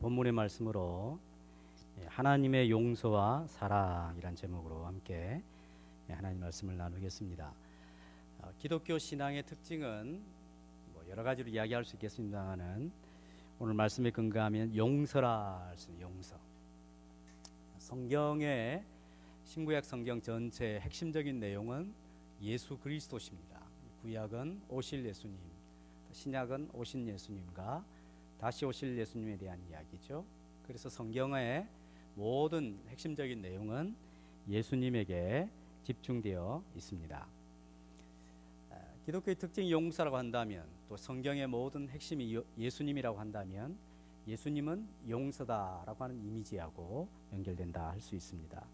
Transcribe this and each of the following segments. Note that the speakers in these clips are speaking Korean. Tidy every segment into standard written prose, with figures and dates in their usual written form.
본문의 말씀으로 하나님의 용서와 사랑이란 제목으로 함께 하나님 말씀을 나누겠습니다. 기독교 신앙의 특징은 여러 가지로 이야기할 수 있겠습니다만은 오늘 말씀에 근거하면 용서라 할 수 있는 용서. 성경의 신구약 성경 전체의 핵심적인 내용은 예수 그리스도십니다. 구약은 오실 예수님, 신약은 오신 예수님과 다시 오실 예수님에 대한 이야기죠. 그래서 성경의 모든 핵심적인 내용은 예수님에게 집중되어 있습니다. 기독교의 특징이 용서라고 한다면, 또 성경의 모든 핵심이 예수님이라고 한다면 예수님은 용서다라고 하는 이미지하고 연결된다 할 수 있습니다.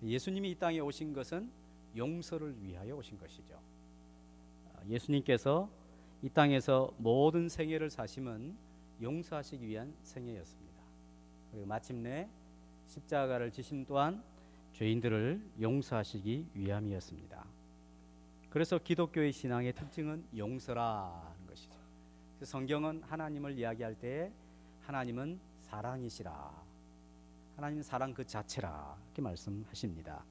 예수님이 이 땅에 오신 것은 용서를 위하여 오신 것이죠. 예수님께서 이 땅에서 모든 생애를 사심은 용서하시기 위한 생애였습니다. 그리고 마침내 십자가를 지심 또한 죄인들을 용서하시기 위함이었습니다. 그래서 기독교의 신앙의 특징은 용서라는 것이죠. 그래서 성경은 하나님을 이야기할 때 하나님은 사랑이시라, 하나님은 사랑 그 자체라 이렇게 말씀하십니다.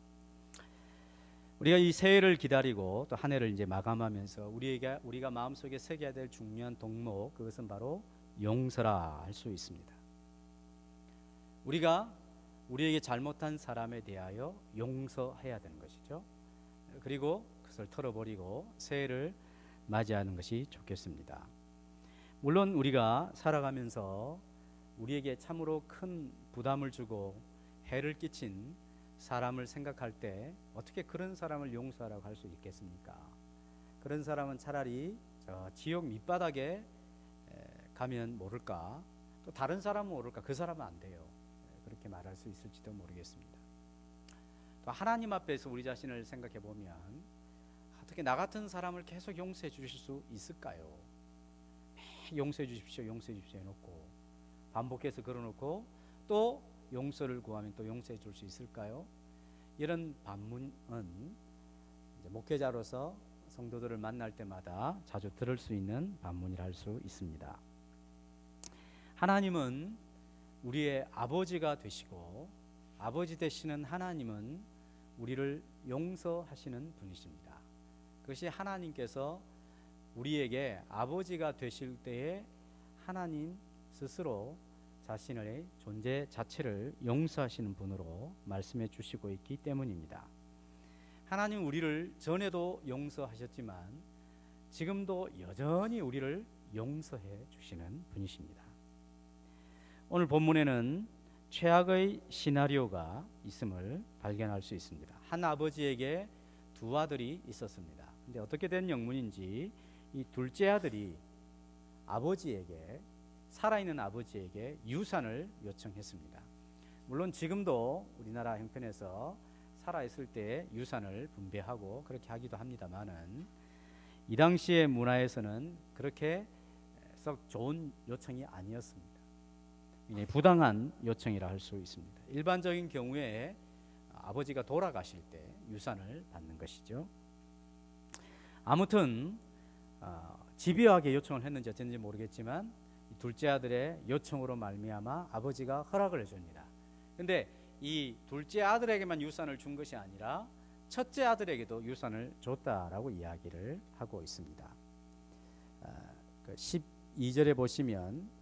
우리가 이 새해를 기다리고 또 한 해를 이제 마감하면서 우리가 마음속에 새겨야 될 중요한 덕목, 그것은 바로 용서라 할 수 있습니다. 우리가 우리에게 잘못한 사람에 대하여 용서해야 되는 것이죠. 그리고 그것을 털어버리고 새해를 맞이하는 것이 좋겠습니다. 물론 우리가 살아가면서 우리에게 참으로 큰 부담을 주고 해를 끼친 사람을 생각할 때 어떻게 그런 사람을 용서하라고 할 수 있겠습니까? 그런 사람은 차라리 저 지옥 밑바닥에 가면 모를까, 또 다른 사람은 모를까, 그 사람은 안 돼요. 그렇게 말할 수 있을지도 모르겠습니다. 또 하나님 앞에서 우리 자신을 생각해 보면 어떻게 나 같은 사람을 계속 용서해 주실 수 있을까요? 용서해 주십시오, 용서해 주십시오 해놓고 반복해서 걸어놓고 또 용서를 구하면 또 용서해 줄 수 있을까요? 이런 반문은 이제 목회자로서 성도들을 만날 때마다 자주 들을 수 있는 반문이라 할 수 있습니다. 하나님은 우리의 아버지가 되시고, 아버지 되시는 하나님은 우리를 용서하시는 분이십니다. 그것이 하나님께서 우리에게 아버지가 되실 때에 하나님 스스로 자신의 존재 자체를 용서하시는 분으로 말씀해 주시고 있기 때문입니다. 하나님 우리를 전에도 용서하셨지만 지금도 여전히 우리를 용서해 주시는 분이십니다. 오늘 본문에는 최악의 시나리오가 있음을 발견할 수 있습니다. 한 아버지에게 두 아들이 있었습니다. 근데 어떻게 된 영문인지 이 둘째 아들이 아버지에게, 살아있는 아버지에게 유산을 요청했습니다. 물론 지금도 우리나라 형편에서 살아있을 때 유산을 분배하고 그렇게 하기도 합니다만은 이 당시의 문화에서는 그렇게 썩 좋은 요청이 아니었습니다. 부당한 요청이라 할 수 있습니다. 일반적인 경우에 아버지가 돌아가실 때 유산을 받는 것이죠. 아무튼 집요하게 요청을 했는지 어쩐지 모르겠지만 둘째 아들의 요청으로 말미암아 아버지가 허락을 해줍니다. 그런데 이 둘째 아들에게만 유산을 준 것이 아니라 첫째 아들에게도 유산을 줬다라고 이야기를 하고 있습니다. 12절에 보시면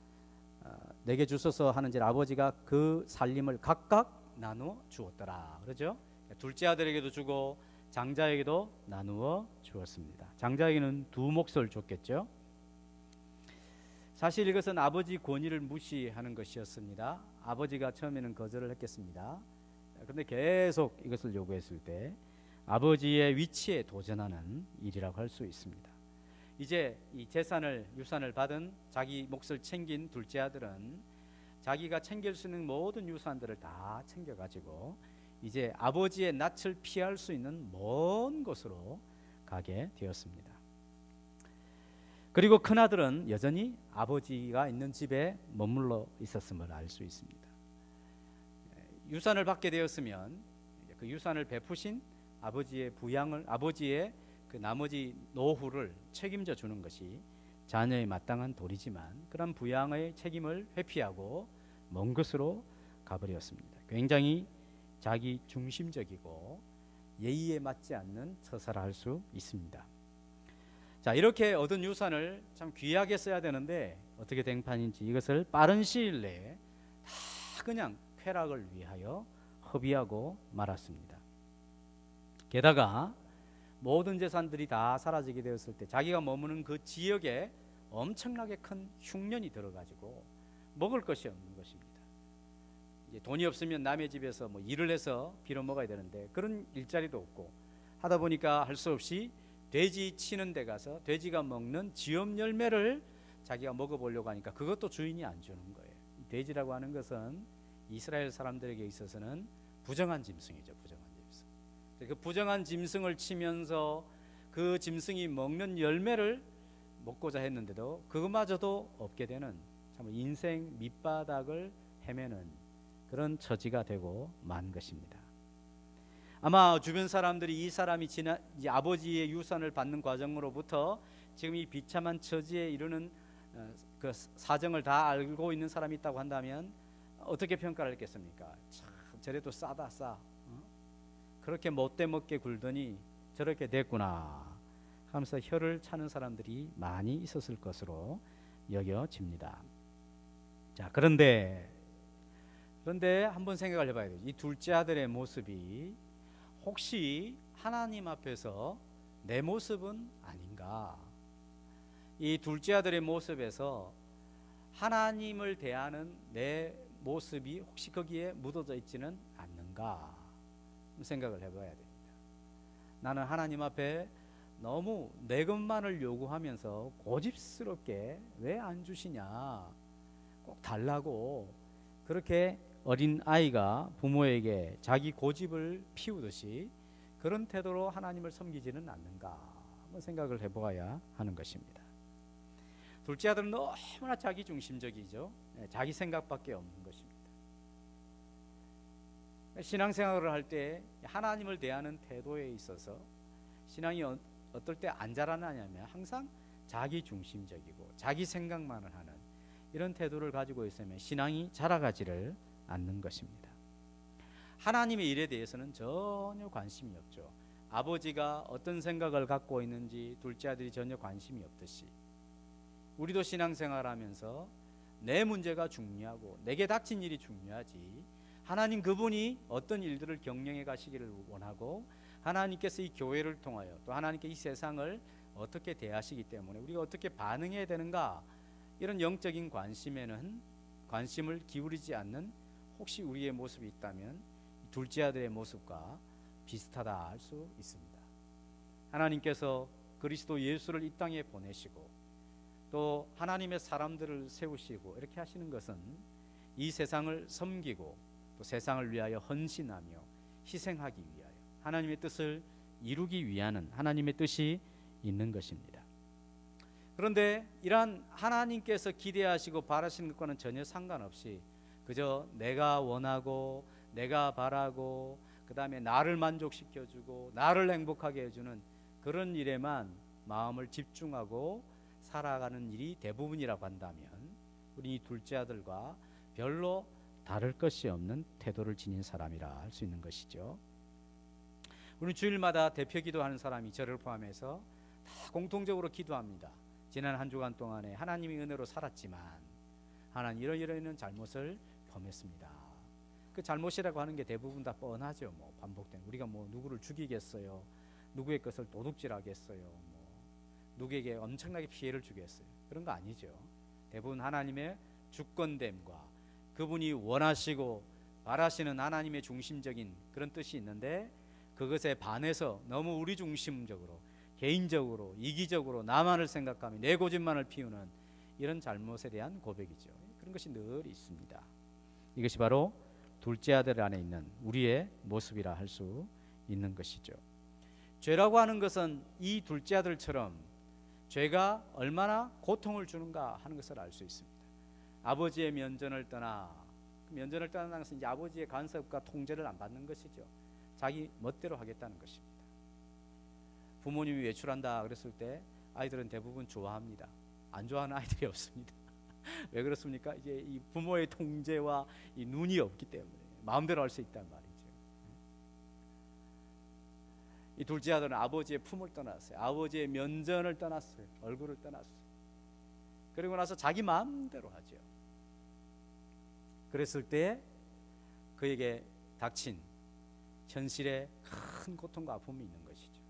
내게 주소서 하는지라 아버지가 그 살림을 각각 나누어 주었더라 그러죠. 둘째 아들에게도 주고 장자에게도 나누어 주었습니다. 장자에게는 두 몫을 줬겠죠. 사실 이것은 아버지 권위를 무시하는 것이었습니다. 아버지가 처음에는 거절을 했겠습니다. 그런데 계속 이것을 요구했을 때 아버지의 위치에 도전하는 일이라고 할 수 있습니다. 이제 이 유산을 받은 자기 몫을 챙긴 둘째 아들은 자기가 챙길 수 있는 모든 유산들을 다 챙겨가지고 이제 아버지의 낯을 피할 수 있는 먼 곳으로 가게 되었습니다. 그리고 큰아들은 여전히 아버지가 있는 집에 머물러 있었음을 알 수 있습니다. 유산을 받게 되었으면 그 유산을 베푸신 아버지의 그 나머지 노후를 책임져 주는 것이 자녀의 마땅한 도리지만 그런 부양의 책임을 회피하고 먼 곳으로 가버렸습니다. 굉장히 자기 중심적이고 예의에 맞지 않는 처사라 할 수 있습니다. 자, 이렇게 얻은 유산을 참 귀하게 써야 되는데 어떻게 된 판인지 이것을 빠른 시일 내에 다 그냥 쾌락을 위하여 허비하고 말았습니다. 게다가 모든 재산들이 다 사라지게 되었을 때 자기가 머무는 그 지역에 엄청나게 큰 흉년이 들어가지고 먹을 것이 없는 것입니다. 이제 돈이 없으면 남의 집에서 뭐 일을 해서 빌어 먹어야 되는데 그런 일자리도 없고 하다 보니까 할 수 없이 돼지 치는 데 가서 돼지가 먹는 쥐엄 열매를 자기가 먹어보려고 하니까 그것도 주인이 안 주는 거예요. 이 돼지라고 하는 것은 이스라엘 사람들에게 있어서는 부정한 짐승이죠. 부정한 짐승. 그 부정한 짐승을 치면서 그 짐승이 먹는 열매를 먹고자 했는데도 그것마저도 없게 되는 참 인생 밑바닥을 헤매는 그런 처지가 되고 만 것입니다. 아마 주변 사람들이 이 사람이 이 아버지의 유산을 받는 과정으로부터 지금 이 비참한 처지에 이르는 그 사정을 다 알고 있는 사람이 있다고 한다면 어떻게 평가를 했겠습니까? 참 저래도 싸다 싸. 그렇게 못돼 먹게 굴더니 저렇게 됐구나 하면서 혀를 차는 사람들이 많이 있었을 것으로 여겨집니다. 자, 그런데 한번 생각을 해봐야 돼요. 이 둘째 아들의 모습이 혹시 하나님 앞에서 내 모습은 아닌가? 이 둘째 아들의 모습에서 하나님을 대하는 내 모습이 혹시 거기에 묻어져 있지는 않는가? 생각을 해봐야 됩니다. 나는 하나님 앞에 너무 내 것만을 요구하면서 고집스럽게 왜 안 주시냐, 꼭 달라고 그렇게 어린 아이가 부모에게 자기 고집을 피우듯이 그런 태도로 하나님을 섬기지는 않는가 한번 생각을 해보아야 하는 것입니다. 둘째 아들은 너무나 자기 중심적이죠. 자기 생각밖에 없는 것입니다. 신앙생활을 할 때 하나님을 대하는 태도에 있어서 신앙이 어떨 때 안 자라나냐면 항상 자기 중심적이고 자기 생각만을 하는 이런 태도를 가지고 있으면 신앙이 자라가지를 않는 것입니다. 하나님의 일에 대해서는 전혀 관심이 없죠. 아버지가 어떤 생각을 갖고 있는지 둘째 아들이 전혀 관심이 없듯이 우리도 신앙생활하면서 내 문제가 중요하고 내게 닥친 일이 중요하지 하나님 그분이 어떤 일들을 경영해 가시기를 원하고 하나님께서 이 교회를 통하여 또 하나님께 이 세상을 어떻게 대하시기 때문에 우리가 어떻게 반응해야 되는가 이런 영적인 관심에는 관심을 기울이지 않는 혹시 우리의 모습이 있다면 둘째 아들의 모습과 비슷하다 할 수 있습니다. 하나님께서 그리스도 예수를 이 땅에 보내시고 또 하나님의 사람들을 세우시고 이렇게 하시는 것은 이 세상을 섬기고 또 세상을 위하여 헌신하며 희생하기 위하여 하나님의 뜻을 이루기 위하는 하나님의 뜻이 있는 것입니다. 그런데 이러한 하나님께서 기대하시고 바라시는 것과는 전혀 상관없이 그저 내가 원하고 내가 바라고 그 다음에 나를 만족시켜주고 나를 행복하게 해주는 그런 일에만 마음을 집중하고 살아가는 일이 대부분이라고 한다면 우리 둘째 아들과 별로 다를 것이 없는 태도를 지닌 사람이라 할 수 있는 것이죠. 우리 주일마다 대표 기도하는 사람이 저를 포함해서 다 공통적으로 기도합니다. 지난 한 주간 동안에 하나님의 은혜로 살았지만 하나님 이런 잘못을 범했습니다. 그 잘못이라고 하는 게 대부분 다 뻔하죠. 뭐 반복된 우리가 뭐 누구를 죽이겠어요, 누구의 것을 도둑질하겠어요, 뭐 누구에게 엄청나게 피해를 주겠어요. 그런 거 아니죠. 대부분 하나님의 주권됨과 그분이 원하시고 바라시는 하나님의 중심적인 그런 뜻이 있는데 그것에 반해서 너무 우리 중심적으로 개인적으로 이기적으로 나만을 생각하며 내 고집만을 피우는 이런 잘못에 대한 고백이죠. 그런 것이 늘 있습니다. 이것이 바로 둘째 아들 안에 있는 우리의 모습이라 할 수 있는 것이죠. 죄라고 하는 것은 이 둘째 아들처럼 죄가 얼마나 고통을 주는가 하는 것을 알 수 있습니다. 아버지의 면전을 떠나 면전을 떠나는 것은 이제 아버지의 간섭과 통제를 안 받는 것이죠. 자기 멋대로 하겠다는 것입니다. 부모님이 외출한다 그랬을 때 아이들은 대부분 좋아합니다. 안 좋아하는 아이들이 없습니다. 왜 그렇습니까? 이제 이 부모의 통제와 이 눈이 없기 때문에 마음대로 할 수 있단 말이죠. 이 둘째 아들은 아버지의 품을 떠났어요. 아버지의 면전을 떠났어요. 얼굴을 떠났어요. 그리고 나서 자기 마음대로 하죠. 그랬을 때 그에게 닥친 현실에 큰 고통과 아픔이 있는 것이죠.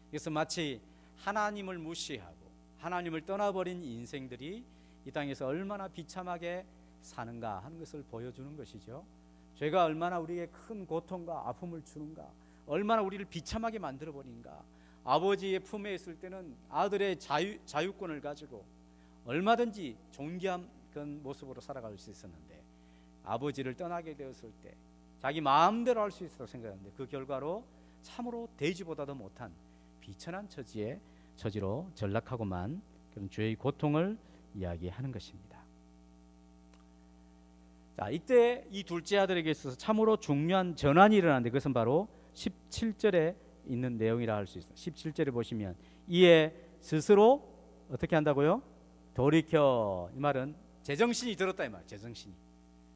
그래서 마치 하나님을 무시하고 하나님을 떠나버린 인생들이 이 땅에서 얼마나 비참하게 사는가 하는 것을 보여주는 것이죠. 죄가 얼마나 우리에게 큰 고통과 아픔을 주는가, 얼마나 우리를 비참하게 만들어버린가. 아버지의 품에 있을 때는 아들의 자유권을 가지고 얼마든지 존귀한 그런 모습으로 살아갈 수 있었는데, 아버지를 떠나게 되었을 때 자기 마음대로 할 수 있다고 생각하는데, 그 결과로 참으로 돼지보다도 못한 비천한 처지로 전락하고만 그런 죄의 고통을 이야기하는 것입니다. 자, 이때 이 둘째 아들에게 있어서 참으로 중요한 전환이 일어나는데, 그것은 바로 17절에 있는 내용이라 할 수 있습니다. 17절에 보시면 이에 스스로 어떻게 한다고요? 돌이켜. 이 말은 제정신이 들었다 이 말. 제정신이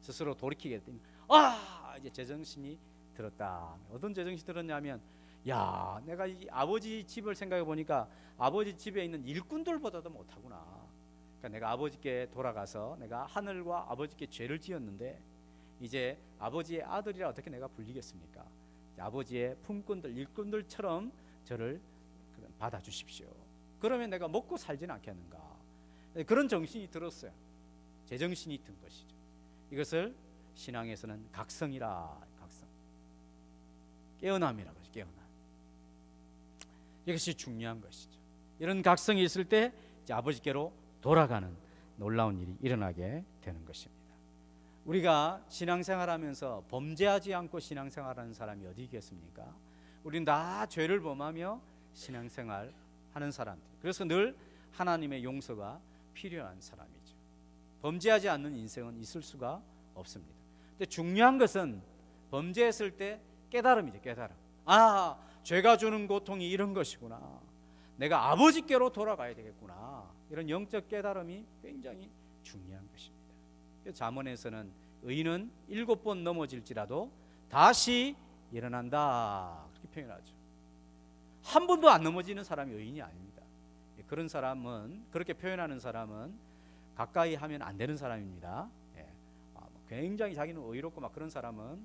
스스로 돌이키게 됐다. 이제 제정신이 들었다. 어떤 제정신이 들었냐면, 야, 내가 이 아버지 집을 생각해 보니까 아버지 집에 있는 일꾼들보다도 못하구나. 그러니까 내가 아버지께 돌아가서 내가 하늘과 아버지께 죄를 지었는데 이제 아버지의 아들이라 어떻게 내가 불리겠습니까? 아버지의 품꾼들, 일꾼들처럼 저를 받아주십시오. 그러면 내가 먹고 살지는 않겠는가. 그런 정신이 들었어요. 제정신이 든 것이죠. 이것을 신앙에서는 각성이라. 각성, 깨어남이라고 하죠. 깨어남. 이것이 중요한 것이죠. 이런 각성이 있을 때 이제 아버지께로 돌아가는 놀라운 일이 일어나게 되는 것입니다. 우리가 신앙생활하면서 범죄하지 않고 신앙생활하는 사람이 어디 있겠습니까? 우리는 다 죄를 범하며 신앙생활하는 사람들. 그래서 늘 하나님의 용서가 필요한 사람이죠. 범죄하지 않는 인생은 있을 수가 없습니다. 근데 중요한 것은 범죄했을 때 깨달음이죠. 깨달음. 죄가 주는 고통이 이런 것이구나. 내가 아버지께로 돌아가야 되겠구나. 이런 영적 깨달음이 굉장히 중요한 것입니다. 잠언에서는 의인은 7번 넘어질지라도 다시 일어난다, 그렇게 표현하죠. 한 번도 안 넘어지는 사람이 의인이 아닙니다. 그런 사람은, 그렇게 표현하는 사람은 가까이 하면 안 되는 사람입니다. 굉장히 자기는 의롭고 막 그런 사람은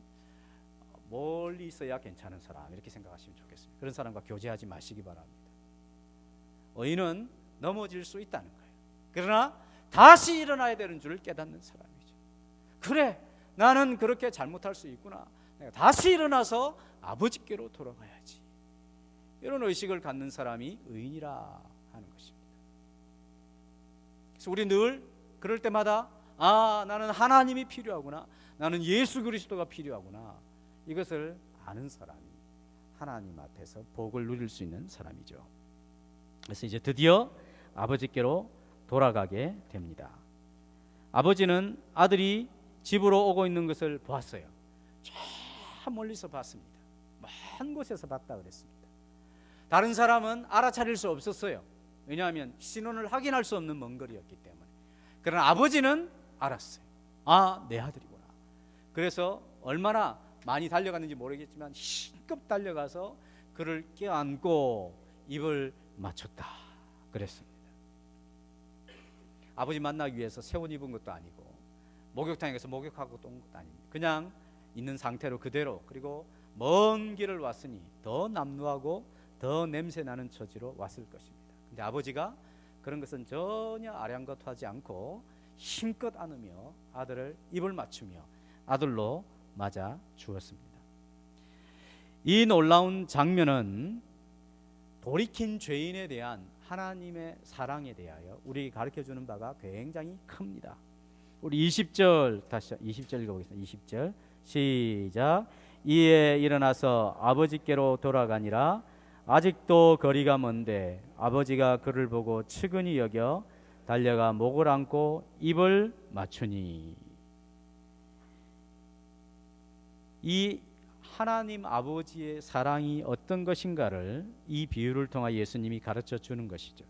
멀리 있어야 괜찮은 사람, 이렇게 생각하시면 좋겠습니다. 그런 사람과 교제하지 마시기 바랍니다. 의인은 넘어질 수 있다는 거예요. 그러나 다시 일어나야 되는 줄을 깨닫는 사람이죠. 그래, 나는 그렇게 잘못할 수 있구나. 내가 다시 일어나서 아버지께로 돌아가야지. 이런 의식을 갖는 사람이 의인이라 하는 것입니다. 그래서 우리 늘 그럴 때마다 나는 하나님이 필요하구나. 나는 예수 그리스도가 필요하구나. 이것을 아는 사람이 하나님 앞에서 복을 누릴 수 있는 사람이죠. 그래서 이제 드디어 아버지께로 돌아가게 됩니다. 아버지는 아들이 집으로 오고 있는 것을 보았어요. 저 멀리서 봤습니다. 먼 곳에서 봤다 그랬습니다. 다른 사람은 알아차릴 수 없었어요. 왜냐하면 신원을 확인할 수 없는 먼 거리였기 때문에. 그러나 아버지는 알았어요. 내 아들이구나. 그래서 얼마나 많이 달려갔는지 모르겠지만 힘껏 달려가서 그를 껴안고 입을 맞췄다 그랬습니다. 아버지 만나기 위해서 새 옷 입은 것도 아니고 목욕탕에 가서 목욕하고 온 것도 아닙니다. 그냥 있는 상태로 그대로, 그리고 먼 길을 왔으니 더 남루하고 더 냄새나는 처지로 왔을 것입니다. 근데 아버지가 그런 것은 전혀 아랑곳하지 않고 힘껏 안으며 아들을 입을 맞추며 아들로 맞아 주었습니다. 이 놀라운 장면은 돌이킨 죄인에 대한 하나님의 사랑에 대하여 우리 가르쳐주는 바가 굉장히 큽니다. 우리 20절 다시 20절 읽어보겠습니다. 20절 시작. 이에 일어나서 아버지께로 돌아가니라. 아직도 거리가 먼데 아버지가 그를 보고 측은히 여겨 달려가 목을 안고 입을 맞추니. 이 하나님 아버지의 사랑이 어떤 것인가를 이 비유를 통해 예수님이 가르쳐 주는 것이죠.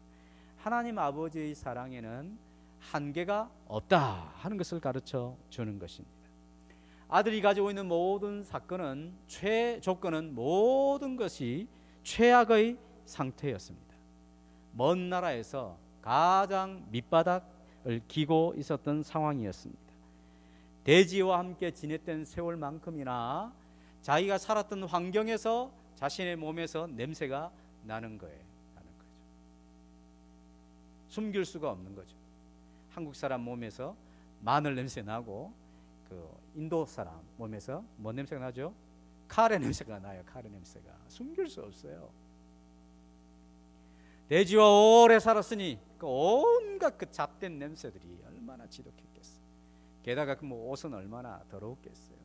하나님 아버지의 사랑에는 한계가 없다 하는 것을 가르쳐 주는 것입니다. 아들이 가지고 있는 모든 사건은 조건은 모든 것이 최악의 상태였습니다. 먼 나라에서 가장 밑바닥을 기고 있었던 상황이었습니다. 대지와 함께 지냈던 세월만큼이나 자기가 살았던 환경에서 자신의 몸에서 냄새가 나는 거예요. 숨길 수가 없는 거죠. 한국 사람 몸에서 마늘 냄새 나고 그 인도 사람 몸에서 뭔 냄새가 나죠? 카레 냄새가 나요. 카레 냄새가 숨길 수 없어요. 돼지와 오래 살았으니 그 온갖 그 잡된 냄새들이 얼마나 지독했겠어요. 게다가 그 뭐 옷은 얼마나 더러웠겠어요.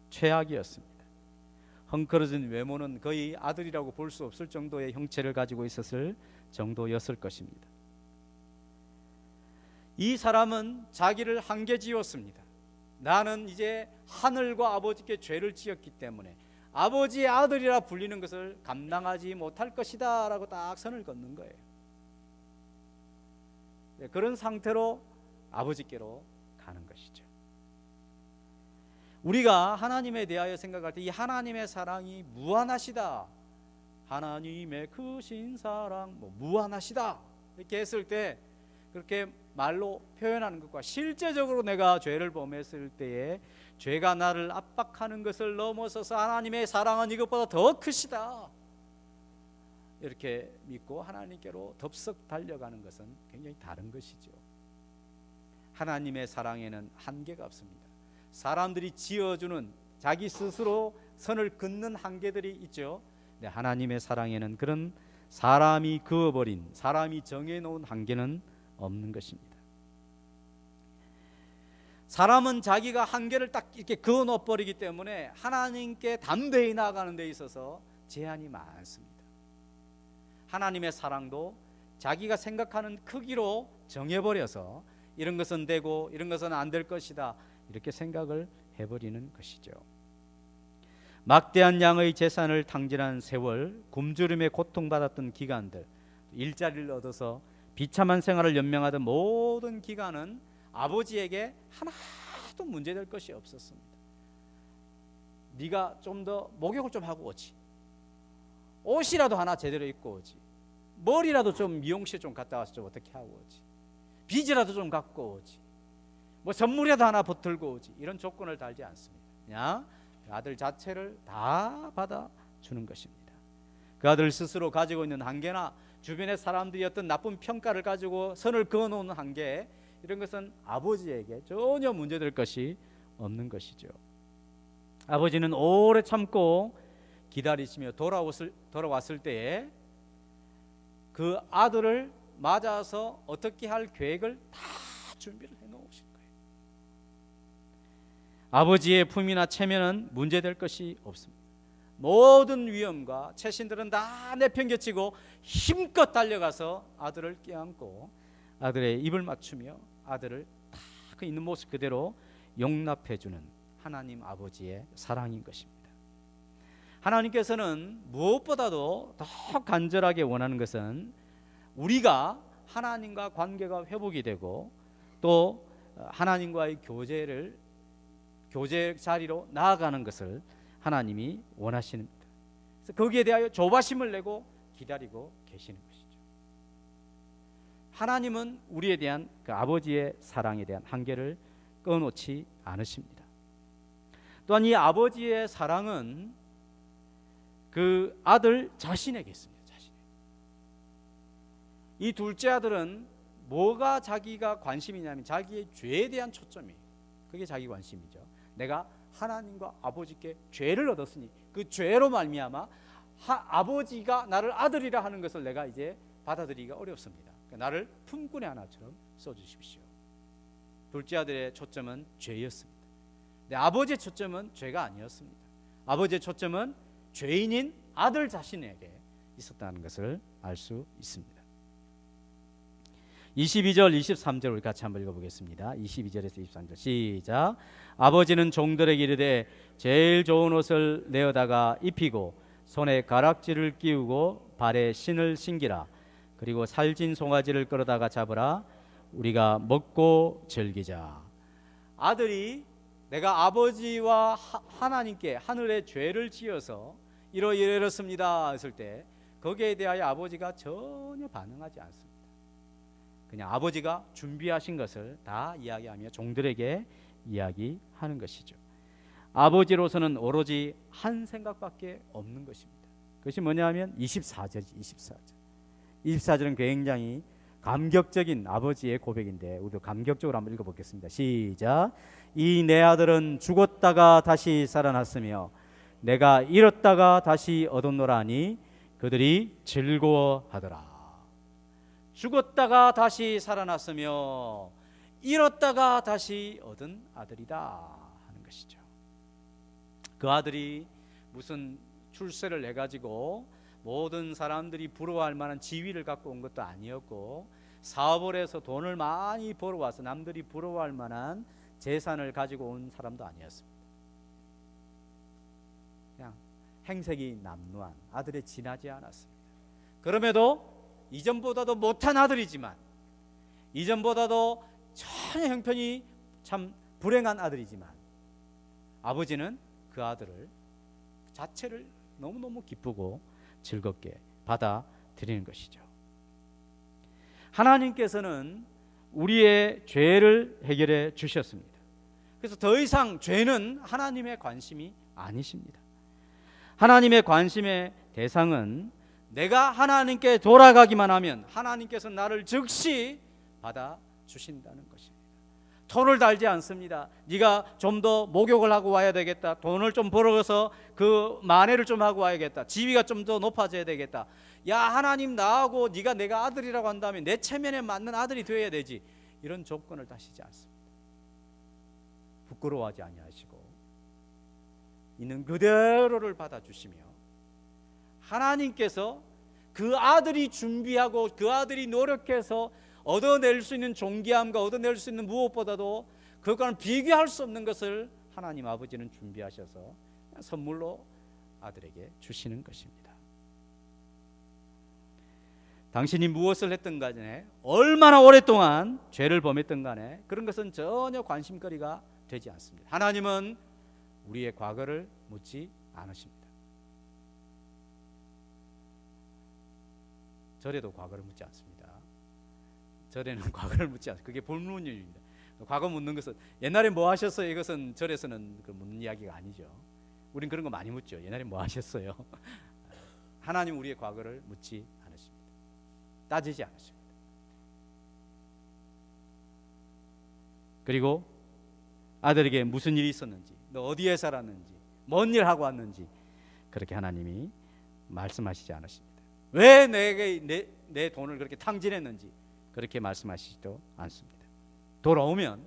최악이었습니다. 헝클어진 외모는 거의 아들이라고 볼 수 없을 정도의 형체를 가지고 있었을 정도였을 것입니다. 이 사람은 자기를 한계 지었습니다. 나는 이제 하늘과 아버지께 죄를 지었기 때문에 아버지의 아들이라 불리는 것을 감당하지 못할 것이다 라고 딱 선을 긋는 거예요. 그런 상태로 아버지께로 가는 것이죠. 우리가 하나님에 대하여 생각할 때 이 하나님의 사랑이 무한하시다, 하나님의 크신 사랑 무한하시다 이렇게 했을 때, 그렇게 말로 표현하는 것과 실제적으로 내가 죄를 범했을 때에 죄가 나를 압박하는 것을 넘어서서 하나님의 사랑은 이것보다 더 크시다 이렇게 믿고 하나님께로 덥석 달려가는 것은 굉장히 다른 것이죠. 하나님의 사랑에는 한계가 없습니다. 사람들이 지어주는 자기 스스로 선을 긋는 한계들이 있죠. 근데 하나님의 사랑에는 그런 사람이 그어버린, 사람이 정해놓은 한계는 없는 것입니다. 사람은 자기가 한계를 딱 이렇게 그어놓아버리기 때문에 하나님께 담대히 나아가는 데 있어서 제한이 많습니다. 하나님의 사랑도 자기가 생각하는 크기로 정해버려서 이런 것은 되고 이런 것은 안 될 것이다 이렇게 생각을 해버리는 것이죠. 막대한 양의 재산을 탕진한 세월, 굶주림에 고통받았던 기간들, 일자리를 얻어서 비참한 생활을 연명하던 모든 기간은 아버지에게 하나도 문제될 것이 없었습니다. 네가 좀 더 목욕을 좀 하고 오지, 옷이라도 하나 제대로 입고 오지, 머리라도 좀 미용실 좀 갔다 와서 좀 어떻게 하고 오지, 빚이라도 좀 갖고 오지, 뭐 선물이라도 하나 붙들고 오지, 이런 조건을 달지 않습니다. 그냥 그 아들 자체를 다 받아주는 것입니다. 그 아들 스스로 가지고 있는 한계나 주변의 사람들이 어떤 나쁜 평가를 가지고 선을 그어놓는 한계, 이런 것은 아버지에게 전혀 문제될 것이 없는 것이죠. 아버지는 오래 참고 기다리시며 돌아왔을 때에 그 아들을 맞아서 어떻게 할 계획을 다 준비를 해놓으신 거예요. 아버지의 품이나 체면은 문제될 것이 없습니다. 모든 위험과 채신들은 다 내팽개치고 힘껏 달려가서 아들을 껴안고 아들의 입을 맞추며 아들을 다 그 있는 모습 그대로 용납해주는 하나님 아버지의 사랑인 것입니다. 하나님께서는 무엇보다도 더 간절하게 원하는 것은 우리가 하나님과 관계가 회복이 되고 또 하나님과의 교제 자리로 나아가는 것을 하나님이 원하십니다. 그래서 거기에 대하여 조바심을 내고 기다리고 계시는 것이죠. 하나님은 우리에 대한 그 아버지의 사랑에 대한 한계를 끊어놓지 않으십니다. 또한 이 아버지의 사랑은 그 아들 자신에게 있습니다. 이 둘째 아들은 뭐가 자기가 관심이냐면 자기의 죄에 대한 초점이에요. 그게 자기 관심이죠. 내가 하나님과 아버지께 죄를 얻었으니 그 죄로 말미암아 아버지가 나를 아들이라 하는 것을 내가 이제 받아들이기가 어렵습니다. 그러니까 나를 품꾼의 하나처럼 써주십시오. 둘째 아들의 초점은 죄였습니다. 근데 아버지의 초점은 죄가 아니었습니다. 아버지의 초점은 죄인인 아들 자신에게 있었다는 것을 알 수 있습니다. 22절 23절 우리 같이 한번 읽어보겠습니다. 22절에서 23절 시작. 아버지는 종들에게 이르되 제일 좋은 옷을 내어다가 입히고 손에 가락지를 끼우고 발에 신을 신기라. 그리고 살진 송아지를 끌어다가 잡으라. 우리가 먹고 즐기자. 아들이 내가 아버지와 하나님께 하늘에 죄를 지어서 이렇습니다 했을 때 거기에 대하여 아버지가 전혀 반응하지 않습니다. 그냥 아버지가 준비하신 것을 다 이야기하며 종들에게 이야기하는 것이죠. 아버지로서는 오로지 한 생각밖에 없는 것입니다. 그것이 뭐냐면 24절이지. 24절은 굉장히 감격적인 아버지의 고백인데 우리도 감격적으로 한번 읽어보겠습니다. 시작. 이 내 아들은 죽었다가 다시 살아났으며 내가 잃었다가 다시 얻었노라니 그들이 즐거워하더라. 죽었다가 다시 살아났으며 잃었다가 다시 얻은 아들이다 하는 것이죠. 그 아들이 무슨 출세를 해가지고 모든 사람들이 부러워할 만한 지위를 갖고 온 것도 아니었고 사업을 해서 돈을 많이 벌어와서 남들이 부러워할 만한 재산을 가지고 온 사람도 아니었습니다. 그냥 행색이 남루한 아들에 지나지 않았습니다. 그럼에도 이전보다도 못한 아들이지만 이전보다도 전혀 형편이 참 불행한 아들이지만 아버지는 그 아들을 자체를 너무너무 기쁘고 즐겁게 받아들이는 것이죠. 하나님께서는 우리의 죄를 해결해 주셨습니다. 그래서 더 이상 죄는 하나님의 관심이 아니십니다. 하나님의 관심의 대상은 내가 하나님께 돌아가기만 하면 하나님께서 나를 즉시 받아주신다는 것입니다. 돈을 달지 않습니다. 네가 좀 더 목욕을 하고 와야 되겠다. 돈을 좀 벌어서 그 만회를 좀 하고 와야겠다. 지위가 좀 더 높아져야 되겠다. 야, 하나님 나하고 네가 내가 아들이라고 한다면 내 체면에 맞는 아들이 되어야 되지. 이런 조건을 다시지 않습니다. 부끄러워하지 아니하시고 있는 그대로를 받아주시며 하나님께서 그 아들이 준비하고 그 아들이 노력해서 얻어낼 수 있는 존귀함과 얻어낼 수 있는 무엇보다도 그것과는 비교할 수 없는 것을 하나님 아버지는 준비하셔서 선물로 아들에게 주시는 것입니다. 당신이 무엇을 했든 간에 얼마나 오랫동안 죄를 범했든 간에 그런 것은 전혀 관심거리가 되지 않습니다. 하나님은 우리의 과거를 묻지 않으십니다. 절에도 과거를 묻지 않습니다. 절에는 과거를 묻지 않습니다. 그게 불문율입니다. 과거 묻는 것은 옛날에 뭐 하셨어요? 이것은 절에서는 그 묻는 이야기가 아니죠. 우린 그런 거 많이 묻죠. 옛날에 뭐 하셨어요? 하나님 우리의 과거를 묻지 않으십니다. 따지지 않으십니다. 그리고 아들에게 무슨 일이 있었는지, 너 어디에 살았는지, 뭔 일 하고 왔는지 그렇게 하나님이 말씀하시지 않으십니다. 왜 내 돈을 그렇게 탕진했는지 그렇게 말씀하시지도 않습니다. 돌아오면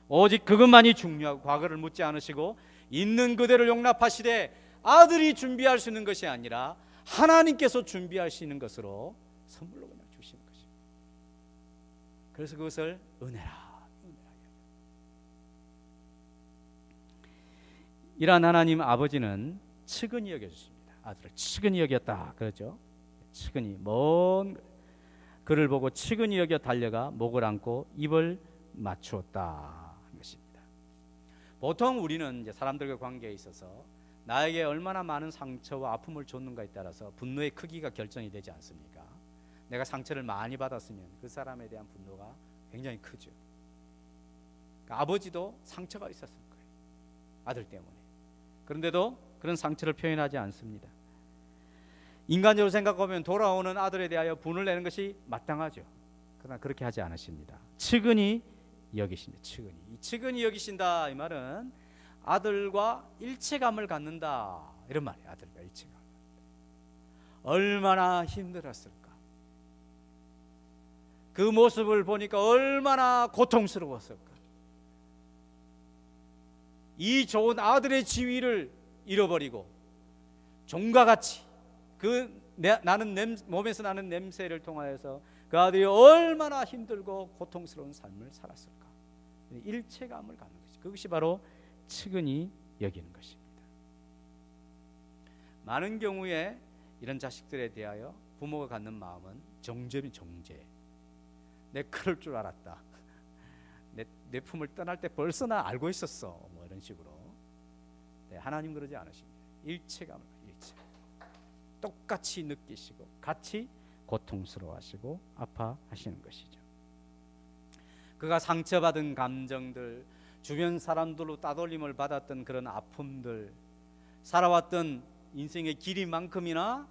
오직 그것만이 중요하고 과거를 묻지 않으시고 있는 그대로 용납하시되 아들이 준비할 수 있는 것이 아니라 하나님께서 준비하시는 것으로 선물로 그냥 주시는 것입니다. 그래서 그것을 은혜라. 이러한 하나님 아버지는 측은히 여겨주십니다. 아들을 측은히 여겼다 그러죠. 측은히 먼 그를 보고 측은히 여겨 달려가 목을 안고 입을 맞추었다 하는 것입니다. 보통 우리는 이제 사람들과 관계에 있어서 나에게 얼마나 많은 상처와 아픔을 줬는가에 따라서 분노의 크기가 결정이 되지 않습니까? 내가 상처를 많이 받았으면 그 사람에 대한 분노가 굉장히 크죠. 그러니까 아버지도 상처가 있었을 거예요. 아들 때문에. 그런데도 그런 상처를 표현하지 않습니다. 인간적으로 생각하면 돌아오는 아들에 대하여 분을 내는 것이 마땅하죠. 그러나 그렇게 하지 않으십니다. 측은히 여기십니다. 측은히. 이 측은히 여기신다 이 말은 아들과 일체감을 갖는다 이런 말이에요. 아들과 일체감. 얼마나 힘들었을까. 그 모습을 보니까 얼마나 고통스러웠을까. 이 좋은 아들의 지위를 잃어버리고 종과 같이 나는 몸에서 나는 냄새를 통하여서 그 아들이 얼마나 힘들고 고통스러운 삶을 살았을까. 일체감을 갖는 것이 그것이 바로 측은히 여기는 것입니다. 많은 경우에 이런 자식들에 대하여 부모가 갖는 마음은 정죄. 내 그럴 줄 알았다. 내 품을 떠날 때 벌써 나 알고 있었어. 뭐 이런 식으로. 네, 하나님 그러지 않으십니다. 일체감을 일체 똑같이 느끼시고 같이 고통스러워하시고 아파하시는 것이죠. 그가 상처받은 감정들, 주변 사람들로 따돌림을 받았던 그런 아픔들, 살아왔던 인생의 길이만큼이나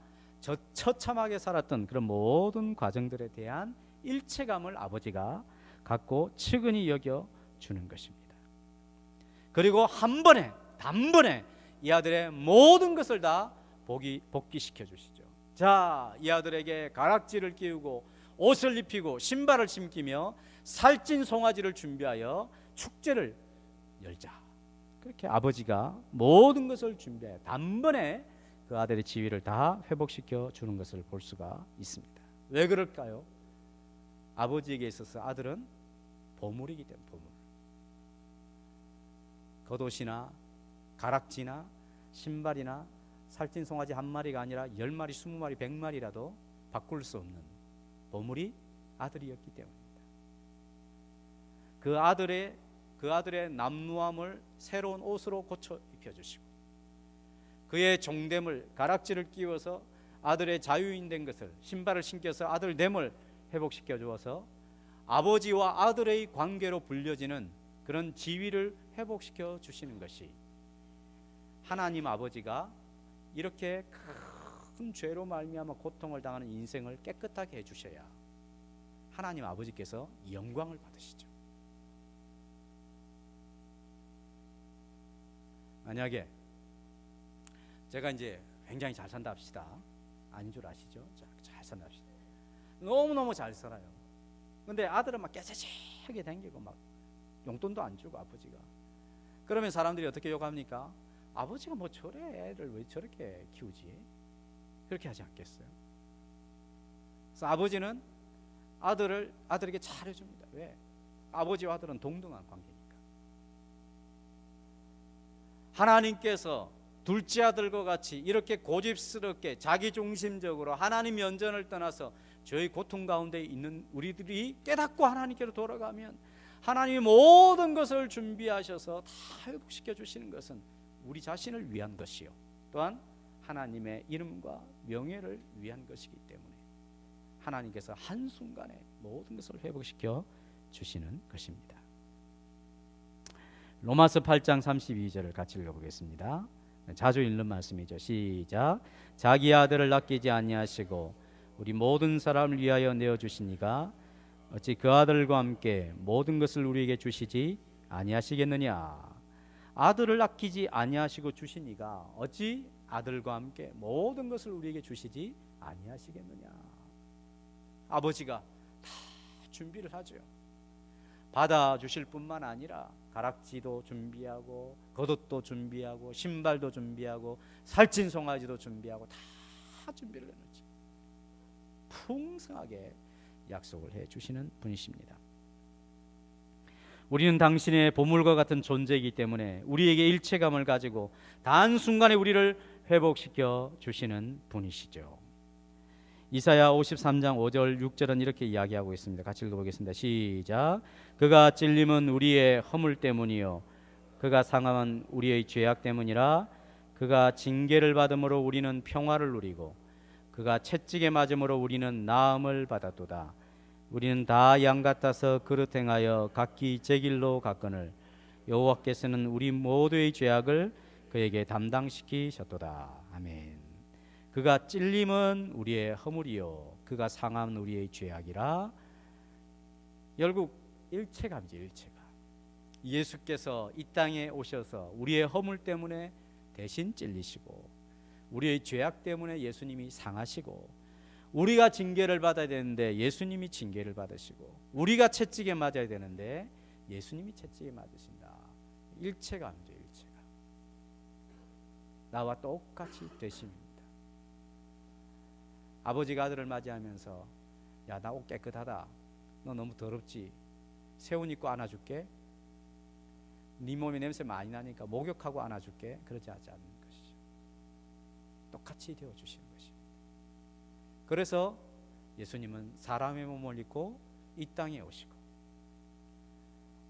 처참하게 살았던 그런 모든 과정들에 대한 일체감을 아버지가 갖고 측은히 여겨 주는 것입니다. 그리고 한 번에 단번에 이 아들의 모든 것을 다 복귀시켜 주시죠. 자, 이 아들에게 가락지를 끼우고 옷을 입히고 신발을 신기며 살찐 송아지를 준비하여 축제를 열자. 그렇게 아버지가 모든 것을 준비해 단번에 그 아들의 지위를 다 회복시켜 주는 것을 볼 수가 있습니다. 왜 그럴까요? 아버지에게 있어서 아들은 보물이기 때문에. 보물. 겉옷이나 가락지나 신발이나 살찐 송아지 한 마리가 아니라 10마리, 20마리, 100마리라도 바꿀 수 없는 보물이 아들이었기 때문입니다. 그 아들의 남루함을 새로운 옷으로 고쳐 입혀주시고, 그의 종됨을, 가락지를 끼워서 아들의 자유인 된 것을, 신발을 신겨서 아들 됨을 회복시켜 주어서 아버지와 아들의 관계로 불려지는 그런 지위를 회복시켜 주시는 것이, 하나님 아버지가 이렇게 큰 죄로 말미암아 고통을 당하는 인생을 깨끗하게 해주셔야 하나님 아버지께서 영광을 받으시죠. 만약에 제가 이제 굉장히 잘 산다 합시다. 아닌 줄 아시죠? 잘 산다 합시다. 너무너무 잘 살아요. 근데 아들은 막 깨재재하게 댕기고 막 용돈도 안 주고 아버지가. 그러면 사람들이 어떻게 욕합니까? 아버지가 뭐 저래, 애를 왜 저렇게 키우지? 그렇게 하지 않겠어요? 그래서 아버지는 아들에게 잘해줍니다. 왜? 아버지와 아들은 동등한 관계니까. 하나님께서 둘째 아들과 같이 이렇게 고집스럽게 자기중심적으로 하나님 연전을 떠나서 저희 고통 가운데 있는 우리들이 깨닫고 하나님께로 돌아가면 하나님이 모든 것을 준비하셔서 다 회복시켜 주시는 것은 우리 자신을 위한 것이요, 또한 하나님의 이름과 명예를 위한 것이기 때문에 하나님께서 한순간에 모든 것을 회복시켜 주시는 것입니다. 로마서 8장 32절을 같이 읽어보겠습니다. 자주 읽는 말씀이죠. 시작. 자기 아들을 아끼지 아니하시고 우리 모든 사람을 위하여 내어주시니가 어찌 그 아들과 함께 모든 것을 우리에게 주시지 아니하시겠느냐. 아들을 아끼지 아니하시고 주시니가 어찌 아들과 함께 모든 것을 우리에게 주시지 아니하시겠느냐. 아버지가 다 준비를 하죠. 받아주실 뿐만 아니라 가락지도 준비하고 겉옷도 준비하고 신발도 준비하고 살찐 송아지도 준비하고 다 준비를 해놓죠. 풍성하게 약속을 해주시는 분이십니다. 우리는 당신의 보물과 같은 존재이기 때문에 우리에게 일체감을 가지고 단순간에 우리를 회복시켜 주시는 분이시죠. 이사야 53장 5절 6절은 이렇게 이야기하고 있습니다. 같이 읽어보겠습니다. 시작. 그가 찔림은 우리의 허물 때문이요 그가 상함은 우리의 죄악 때문이라. 그가 징계를 받음으로 우리는 평화를 누리고 그가 채찍에 맞음으로 우리는 나음을 받았도다. 우리는 다 양 같아서 그릇 행하여 각기 제 길로 갔거늘 여호와께서는 우리 모두의 죄악을 그에게 담당시키셨도다. 아멘. 그가 찔림은 우리의 허물이요 그가 상함은 우리의 죄악이라. 결국 일체감이지. 일체감. 예수께서 이 땅에 오셔서 우리의 허물 때문에 대신 찔리시고 우리의 죄악 때문에 예수님이 상하시고 우리가 징계를 받아야 되는데 예수님이 징계를 받으시고 우리가 채찍에 맞아야 되는데 예수님이 채찍에 맞으신다. 일체감이죠. 일체감. 나와 똑같이 되심입니다. 아버지가 아들을 맞이하면서 야, 나 옷 깨끗하다. 너 너무 더럽지. 새 옷 입고 안아줄게. 네 몸에 냄새 많이 나니까 목욕하고 안아줄게. 그러지 않는 것이죠. 똑같이 되어주시는 것입니다. 그래서 예수님은 사람의 몸을 입고 이 땅에 오시고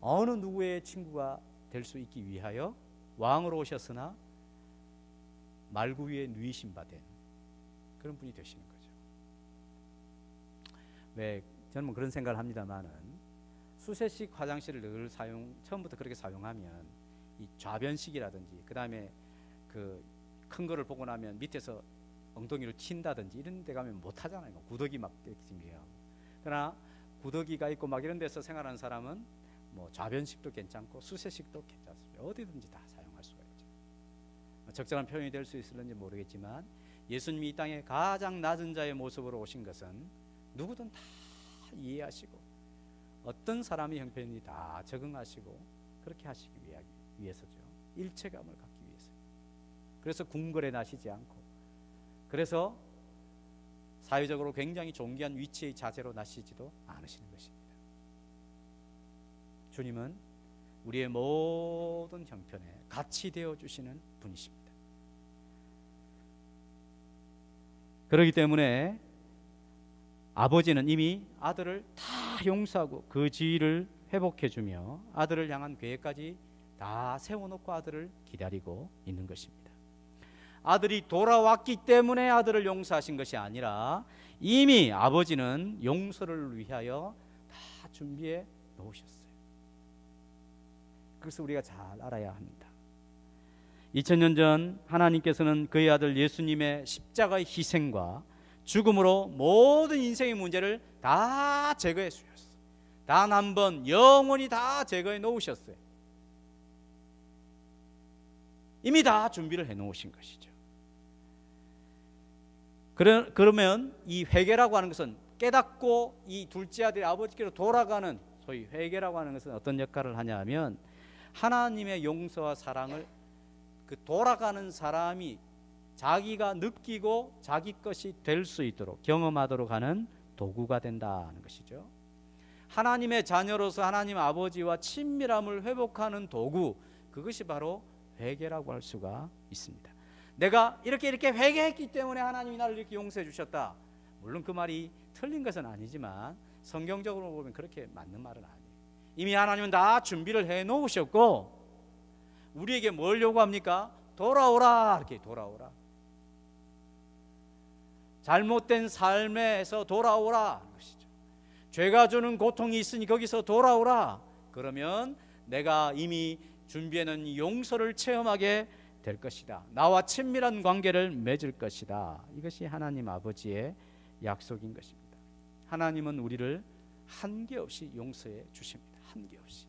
어느 누구의 친구가 될 수 있기 위하여 왕으로 오셨으나 말구 위에 누이신 바 된 그런 분이 되시는 거죠. 왜 저는 뭐 그런 생각을 합니다만은 수세식 화장실을 늘 처음부터 그렇게 사용하면 이 좌변식이라든지 그 다음에 그 큰 거를 보고 나면 밑에서 엉덩이로 튄다든지 이런 데 가면 못 하잖아요. 구더기 막 이렇게 준비하고. 그러나 구더기가 있고 막 이런 데서 생활하는 사람은 뭐 좌변식도 괜찮고 수세식도 괜찮습니다. 어디든지 다 사용할 수가 있죠. 적절한 표현이 될 수 있을는지 모르겠지만 예수님이 이 땅에 가장 낮은 자의 모습으로 오신 것은 누구든 다 이해하시고 어떤 사람의 형편이 다 적응하시고 그렇게 하시기 위해서죠. 일체감을 갖기 위해서. 그래서 궁궐에 나시지 않고 그래서 사회적으로 굉장히 존귀한 위치의 자세로 나시지도 않으시는 것입니다. 주님은 우리의 모든 형편에 같이 되어주시는 분이십니다. 그렇기 때문에 아버지는 이미 아들을 다 용서하고 그 지위를 회복해주며 아들을 향한 계획까지 다 세워놓고 아들을 기다리고 있는 것입니다. 아들이 돌아왔기 때문에 아들을 용서하신 것이 아니라 이미 아버지는 용서를 위하여 다 준비해 놓으셨어요. 그래서 우리가 잘 알아야 합니다. 2000년 전 하나님께서는 그의 아들 예수님의 십자가의 희생과 죽음으로 모든 인생의 문제를 다 제거해 주셨어요. 단 한 번 영원히 다 제거해 놓으셨어요. 이미 다 준비를 해 놓으신 것이죠. 그러면 이 회개라고 하는 것은 깨닫고 이 둘째 아들이 아버지께로 돌아가는 소위 회개라고 하는 것은 어떤 역할을 하냐 하면 하나님의 용서와 사랑을 그 돌아가는 사람이 자기가 느끼고 자기 것이 될 수 있도록 경험하도록 하는 도구가 된다는 것이죠. 하나님의 자녀로서 하나님 아버지와 친밀함을 회복하는 도구, 그것이 바로 회개라고 할 수가 있습니다. 내가 이렇게 회개했기 때문에 하나님이 나를 이렇게 용서해 주셨다. 물론 그 말이 틀린 것은 아니지만 성경적으로 보면 그렇게 맞는 말은 아니에요. 이미 하나님은 다 준비를 해 놓으셨고 우리에게 뭘 요구합니까? 돌아오라. 이렇게 돌아오라. 잘못된 삶에서 돌아오라 하는 것이죠. 죄가 주는 고통이 있으니 거기서 돌아오라. 그러면 내가 이미 준비해 놓은 용서를 체험하게 될 것이다. 나와 친밀한 관계를 맺을 것이다. 이것이 하나님 아버지의 약속인 것입니다. 하나님은 우리를 한계 없이 용서해 주십니다. 한계 없이.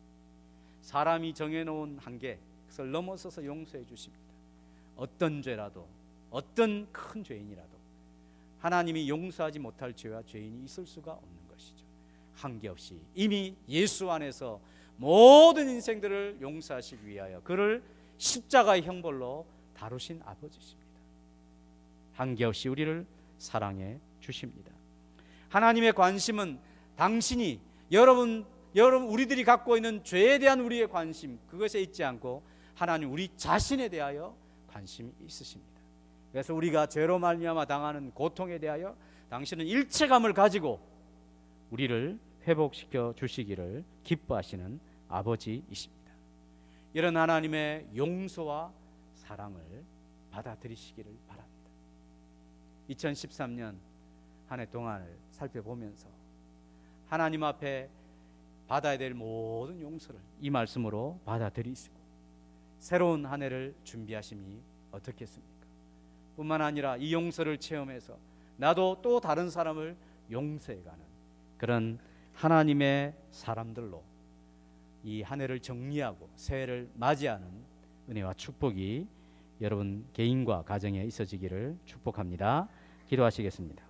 사람이 정해놓은 한계, 그것을 넘어서서 용서해 주십니다. 어떤 죄라도, 어떤 큰 죄인이라도 하나님이 용서하지 못할 죄와 죄인이 있을 수가 없는 것이죠. 한계 없이 이미 예수 안에서 모든 인생들을 용서하시기 위하여 그를 십자가의 형벌로 다루신 아버지십니다. 한계없이 우리를 사랑해 주십니다. 하나님의 관심은 당신이 여러분 우리들이 갖고 있는 죄에 대한 우리의 관심, 그것에 있지 않고 하나님 우리 자신에 대하여 관심이 있으십니다. 그래서 우리가 죄로 말미암아 당하는 고통에 대하여 당신은 일체감을 가지고 우리를 회복시켜 주시기를 기뻐하시는 아버지이십니다. 이런 하나님의 용서와 사랑을 받아들이시기를 바랍니다. 2013년 한 해 동안을 살펴보면서 하나님 앞에 받아야 될 모든 용서를 이 말씀으로 받아들이시고 새로운 한 해를 준비하심이 어떻겠습니까? 뿐만 아니라 이 용서를 체험해서 나도 또 다른 사람을 용서해가는 그런 하나님의 사람들로 이 한 해를 정리하고 새해를 맞이하는 은혜와 축복이 여러분 개인과 가정에 있어지기를 축복합니다. 기도하시겠습니다.